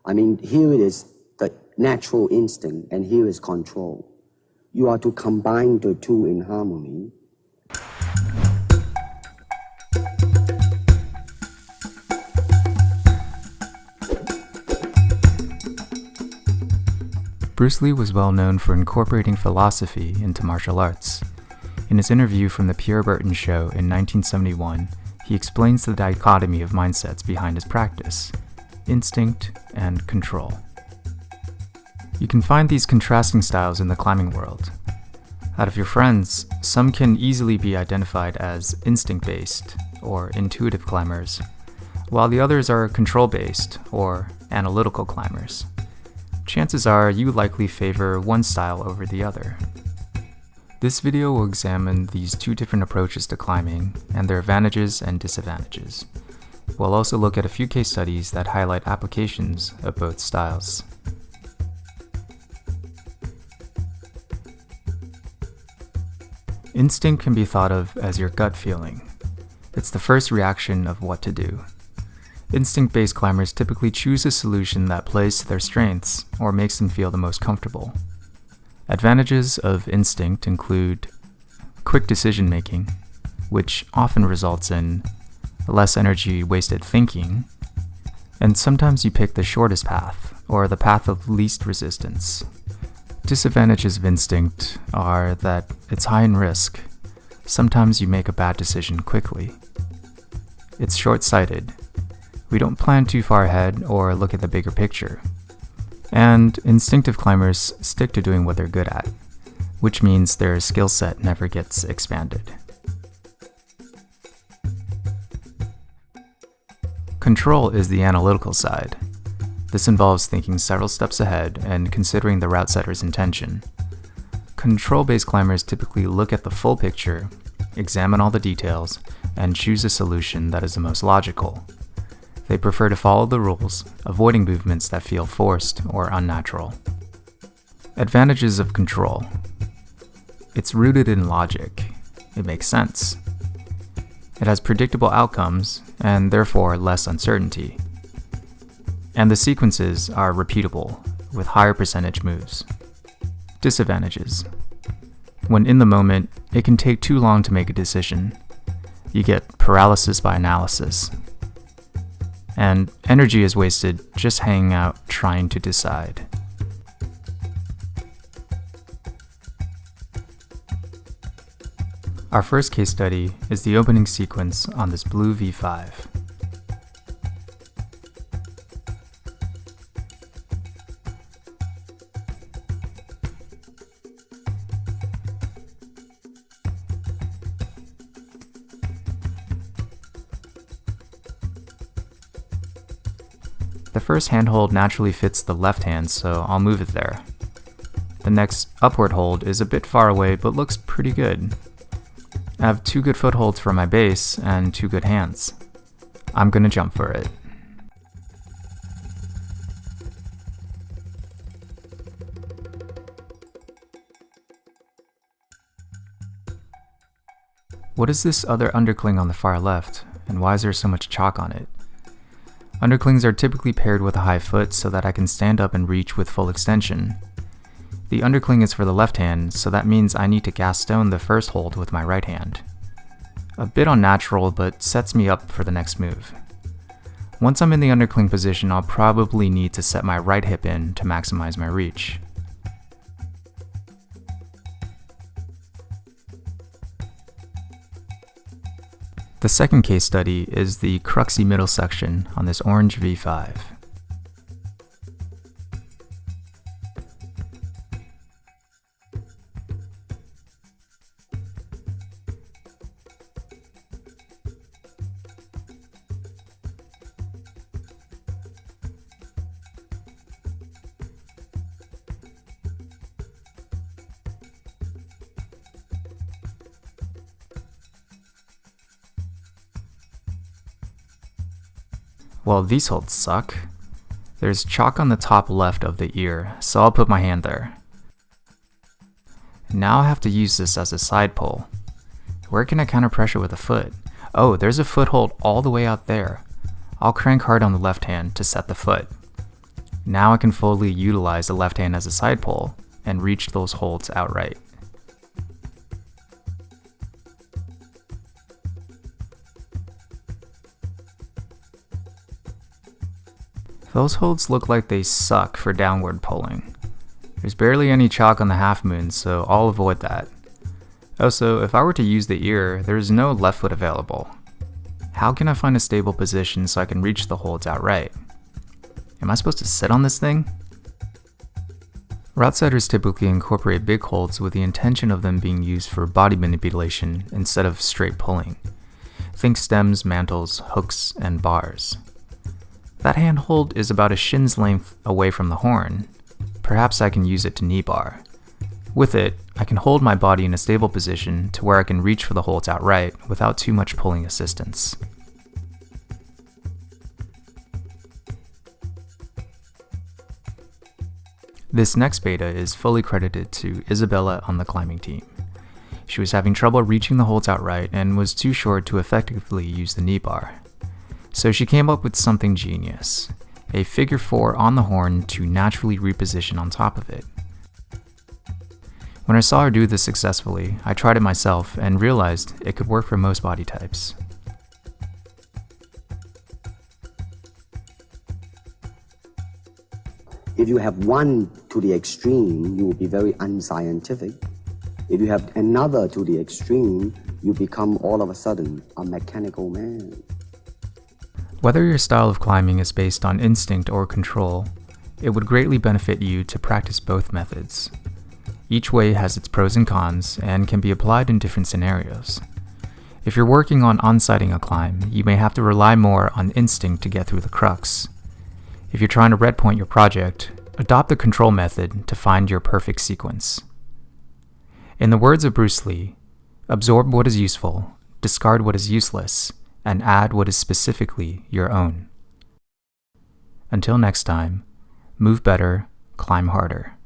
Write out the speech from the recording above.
I mean, here it is the natural instinct, and here is control. You are to combine the two in harmony. Bruce Lee was well known for incorporating philosophy into martial arts. In his interview from the Pierre Berton Show in 1971, he explains the dichotomy of mindsets behind his practice: instinct and control. You can find these contrasting styles in the climbing world. Out of your friends, some can easily be identified as instinct-based or intuitive climbers, while the others are control-based or analytical climbers. Chances are you likely favor one style over the other. This video will examine these two different approaches to climbing and their advantages and disadvantages. We'll also look at a few case studies that highlight applications of both styles. Instinct can be thought of as your gut feeling. It's the first reaction of what to do. Instinct-based climbers typically choose a solution that plays to their strengths or makes them feel the most comfortable. Advantages of instinct include quick decision-making, which often results in less energy wasted thinking, and sometimes you pick the shortest path, or the path of least resistance. Disadvantages of instinct are that it's high in risk. Sometimes you make a bad decision quickly. It's short-sighted. We don't plan too far ahead or look at the bigger picture. And instinctive climbers stick to doing what they're good at, which means their skill set never gets expanded. Control is the analytical side. This involves thinking several steps ahead and considering the route setter's intention. Control-based climbers typically look at the full picture, examine all the details, and choose a solution that is the most logical. They prefer to follow the rules, avoiding movements that feel forced or unnatural. Advantages of control. It's rooted in logic. It makes sense. It has predictable outcomes, and therefore less uncertainty. And the sequences are repeatable, with higher percentage moves. Disadvantages. When in the moment, it can take too long to make a decision. You get paralysis by analysis. And energy is wasted just hanging out trying to decide. Our first case study is the opening sequence on this blue V5. The first handhold naturally fits the left hand, so I'll move it there. The next upward hold is a bit far away, but looks pretty good. I have 2 good footholds for my base and 2 good hands. I'm gonna jump for it. What is this other undercling on the far left, and why is there so much chalk on it? Underclings are typically paired with a high foot so that I can stand up and reach with full extension. The undercling is for the left hand, so that means I need to gasstone the first hold with my right hand. A bit unnatural, but sets me up for the next move. Once I'm in the undercling position, I'll probably need to set my right hip in to maximize my reach. The second case study is the cruxy middle section on this orange V5. Well, these holds suck. There's chalk on the top left of the ear, so I'll put my hand there. Now I have to use this as a side pull. Where can I counter pressure with a foot? Oh, there's a foothold all the way out there. I'll crank hard on the left hand to set the foot. Now I can fully utilize the left hand as a side pole and reach those holds outright. Those holds look like they suck for downward pulling. There's barely any chalk on the Halfmoon, so I'll avoid that. Also, if I were to use the ear, there's no left foot available. How can I find a stable position so I can reach the holds outright? Am I supposed to sit on this thing? Route setters typically incorporate big holds with the intention of them being used for body manipulation instead of straight pulling. Think stems, mantles, hooks, and bars. That handhold is about a shin's length away from the horn. Perhaps I can use it to knee bar. With it, I can hold my body in a stable position to where I can reach for the holds outright without too much pulling assistance. This next beta is fully credited to Isabella on the climbing team. She was having trouble reaching the holds outright and was too short to effectively use the knee bar. So she came up with something genius, a figure 4 on the horn to naturally reposition on top of it. When I saw her do this successfully, I tried it myself and realized it could work for most body types. If you have one to the extreme, you will be very unscientific. If you have another to the extreme, you become all of a sudden a mechanical man. Whether your style of climbing is based on instinct or control, it would greatly benefit you to practice both methods. Each way has its pros and cons and can be applied in different scenarios. If you're working on on-sighting a climb, you may have to rely more on instinct to get through the crux. If you're trying to red point your project, adopt the control method to find your perfect sequence. In the words of Bruce Lee, absorb what is useful, discard what is useless, and add what is specifically your own. Until next time, move better, climb harder.